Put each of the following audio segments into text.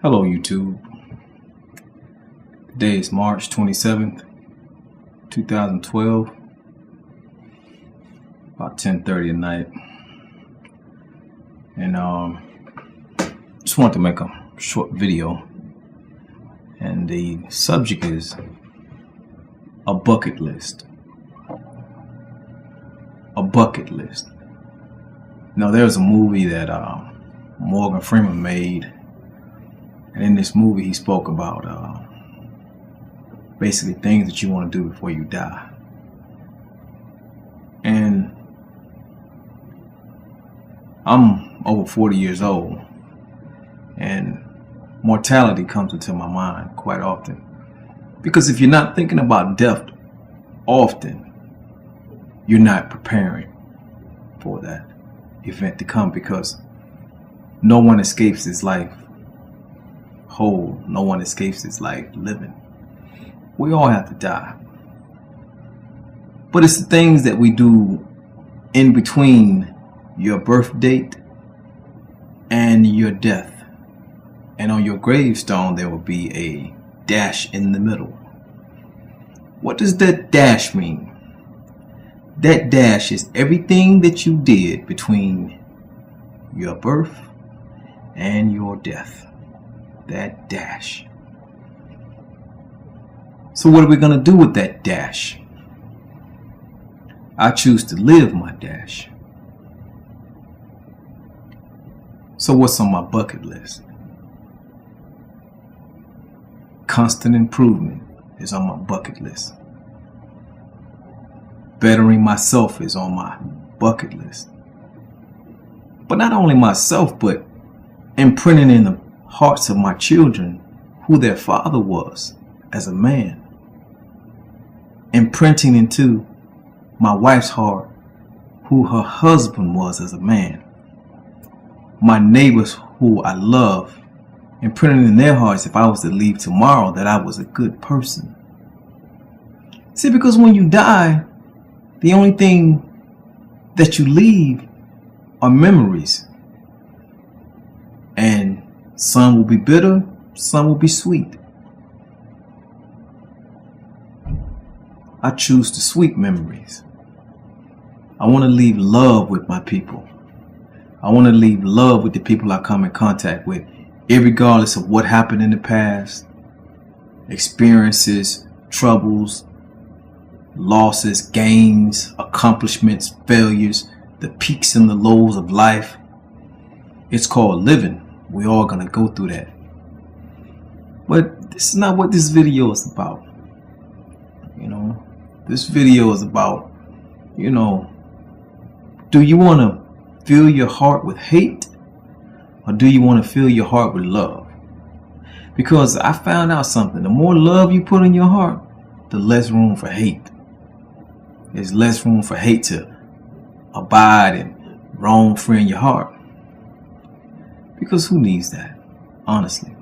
Hello YouTube. Today is March 27th, 2012, about 10:30 at night, and just wanted to make a short video, and the subject is a bucket list. A bucket list. Now, there's a movie that Morgan Freeman made, and in this movie he spoke about basically things that you want to do before you die. And I'm over 40 years old, and mortality comes into my mind quite often, because if you're not thinking about death often, you're not preparing for that event to come, because no one escapes this life whole. No one escapes this life living. We all have to die. But it's the things that we do in between your birth date and your death. And on your gravestone there will be a dash in the middle. What does that dash mean? That dash is everything that you did between your birth and your death. That dash. So what are we going to do with that dash? I choose to live my dash. So what's on my bucket list? Constant improvement is on my bucket list. Bettering myself is on my bucket list. But not only myself, but imprinting in the hearts of my children who their father was as a man. Imprinting into my wife's heart who her husband was as a man. My neighbors who I love, imprinting in their hearts if I was to leave tomorrow that I was a good person. See, because when you die, the only thing that you leave are memories. And some will be bitter, some will be sweet. I choose the sweet memories. I want to leave love with my people. I want to leave love with the people I come in contact with, irregardless of what happened in the past, experiences, troubles, losses, gains, accomplishments, failures, the peaks and the lows of life. It's called living. We're all gonna go through that. But this is not what this video is about. This video is about, do you want to fill your heart with hate, or do you want to fill your heart with love? Because I found out something. The more love you put in your heart, the less room for hate. There's less room for hate to abide and roam free in your heart. Because who needs that? Honestly.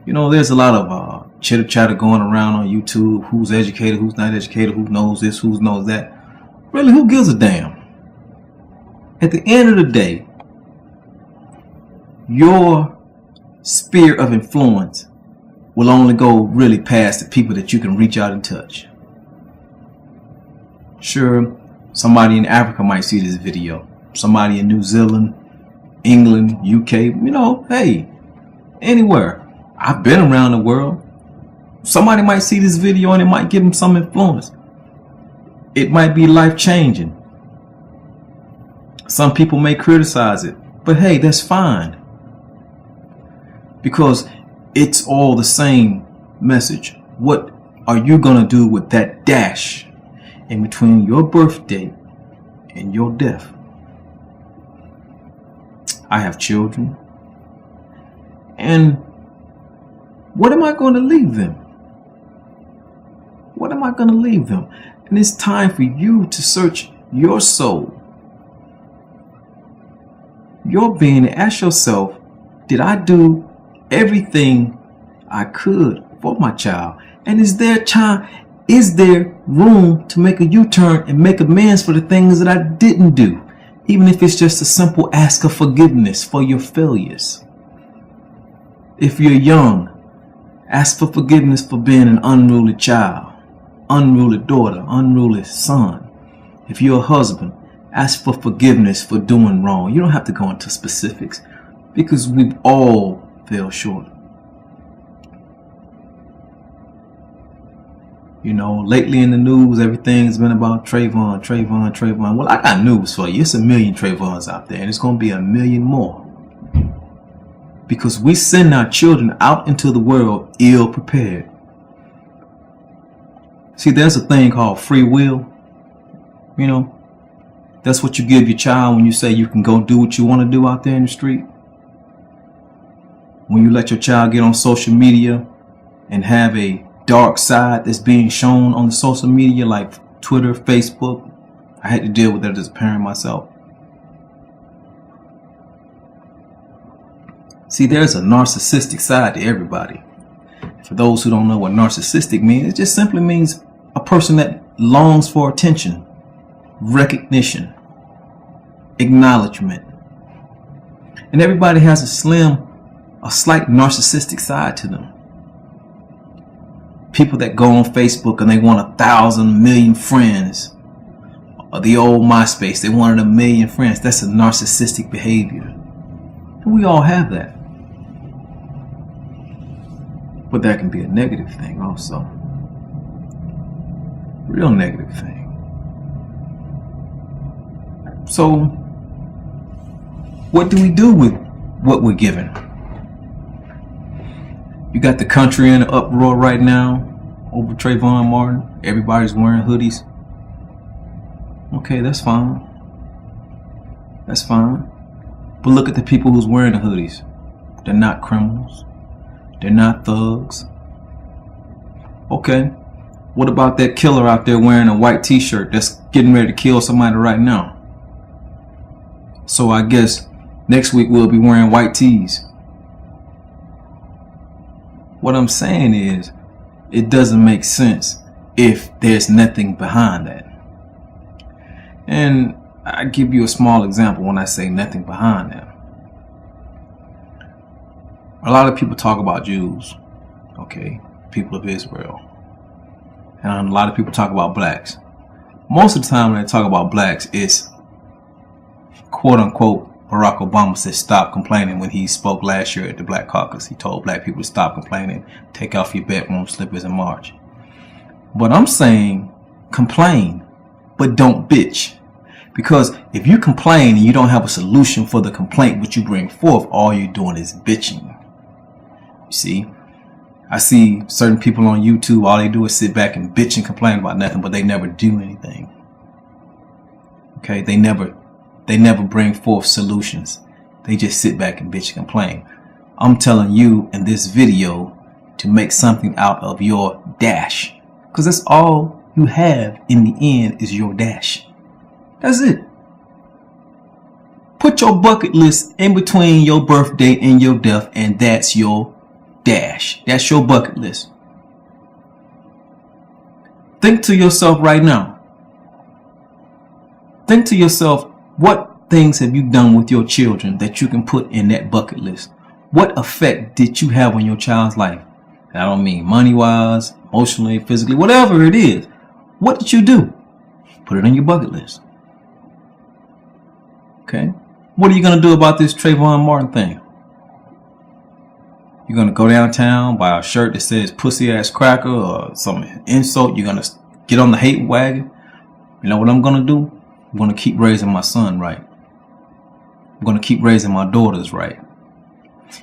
There's a lot of chitter chatter going around on YouTube. Who's educated, who's not educated, who knows this, who knows that. Really, who gives a damn? At the end of the day, your sphere of influence will only go really past the people that you can reach out and touch. Sure, somebody in Africa might see this video. Somebody in New Zealand, England, UK, hey, anywhere. I've been around the world. Somebody might see this video and it might give them some influence. It might be life-changing. Some people may criticize it, but hey, that's fine. Because it's all the same message. What are you going to do with that dash in between your birthday and your death? I have children. And what am I going to leave them? What am I going to leave them? And it's time for you to search your soul, your being, and ask yourself, did I do everything I could for my child? And is there room to make a U-turn and make amends for the things that I didn't do? Even if it's just a simple ask of forgiveness for your failures. If you're young, ask for forgiveness for being an unruly child, unruly daughter, unruly son. If you're a husband, ask for forgiveness for doing wrong. You don't have to go into specifics because we've all fell short. You know, lately in the news, everything's been about Trayvon. Well, I got news for you. It's a million Trayvons out there, and it's going to be a million more. Because we send our children out into the world ill prepared. See, there's a thing called free will. You know, that's what you give your child when you say you can go do what you want to do out there in the street. When you let your child get on social media and have a dark side that's being shown on the social media like Twitter, Facebook. I had to deal with that as a parent myself. See, there's a narcissistic side to everybody. For those who don't know what narcissistic means, it just simply means a person that longs for attention, recognition, acknowledgement. And everybody has a slight narcissistic side to them. People that go on Facebook and they want 1,000 million friends. Or the old MySpace, they wanted 1 million friends. That's a narcissistic behavior. And we all have that. But that can be a negative thing also. Real negative thing. So, what do we do with what we're given? You got the country in an uproar right now over Trayvon Martin. Everybody's wearing hoodies. Okay, that's fine. That's fine. But look at the people who's wearing the hoodies. They're not criminals. They're not thugs. Okay. What about that killer out there wearing a white t-shirt that's getting ready to kill somebody right now? So I guess next week we'll be wearing white tees. What I'm saying is, it doesn't make sense if there's nothing behind that. And I give you a small example when I say nothing behind that. A lot of people talk about Jews, okay, people of Israel. And a lot of people talk about blacks. Most of the time when they talk about blacks, it's quote unquote Barack Obama said stop complaining when he spoke last year at the Black Caucus. He told black people to stop complaining, take off your bedroom slippers and march. But I'm saying complain, but don't bitch. Because if you complain and you don't have a solution for the complaint which you bring forth, all you're doing is bitching. You see, I see certain people on YouTube, all they do is sit back and bitch and complain about nothing, but they never do anything. Okay, they never bring forth solutions. They just sit back and bitch and complain. I'm telling you in this video to make something out of your dash. Because that's all you have in the end is your dash. That's it. Put your bucket list in between your birthday and your death, and that's your dash. That's your bucket list. Think to yourself right now. Think to yourself, what things have you done with your children that you can put in that bucket list? What effect did you have on your child's life? And I don't mean money-wise, emotionally, physically, whatever it is. What did you do? Put it on your bucket list. Okay? What are you going to do about this Trayvon Martin thing? You're going to go downtown, buy a shirt that says pussy ass cracker or some insult. You're going to get on the hate wagon. You know what I'm going to do? I'm going to keep raising my son right. I'm going to keep raising my daughters right.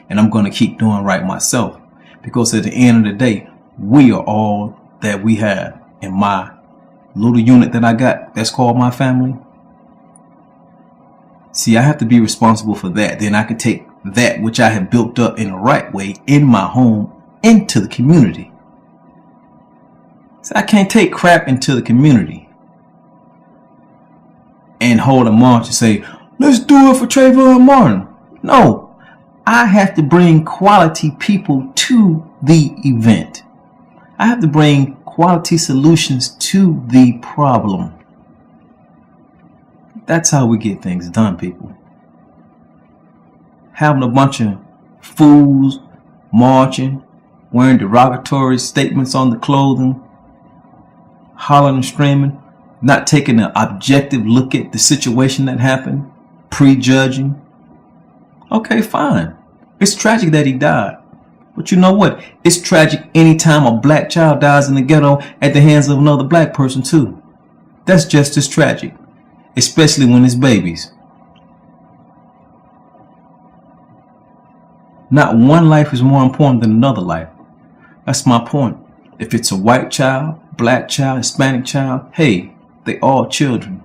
And I'm going to keep doing right myself. Because at the end of the day, we are all that we have in my little unit that I got that's called my family. See, I have to be responsible for that. Then I can take that which I have built up in the right way in my home into the community. So I can't take crap into the community and hold a march and say, let's do it for Trayvon Martin. No, I have to bring quality people to the event. I have to bring quality solutions to the problem. That's how we get things done, people. Having a bunch of fools marching, wearing derogatory statements on the clothing, hollering and screaming, not taking an objective look at the situation that happened, prejudging. Okay, fine. It's tragic that he died. But you know what? It's tragic anytime a black child dies in the ghetto at the hands of another black person too. That's just as tragic, especially when it's babies. Not one life is more important than another life. That's my point. If it's a white child, black child, Hispanic child, hey, they all children.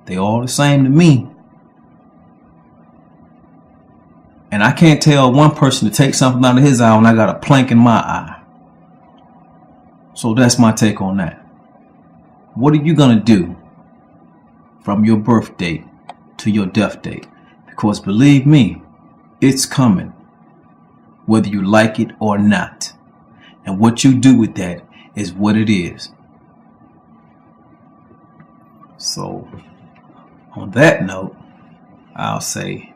They all the same to me. And I can't tell one person to take something out of his eye when I got a plank in my eye. So that's my take on that. What are you going to do from your birth date to your death date? Because believe me, it's coming, whether you like it or not. And what you do with that is what it is. So, on that note, I'll say,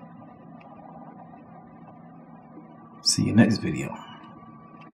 see you next video.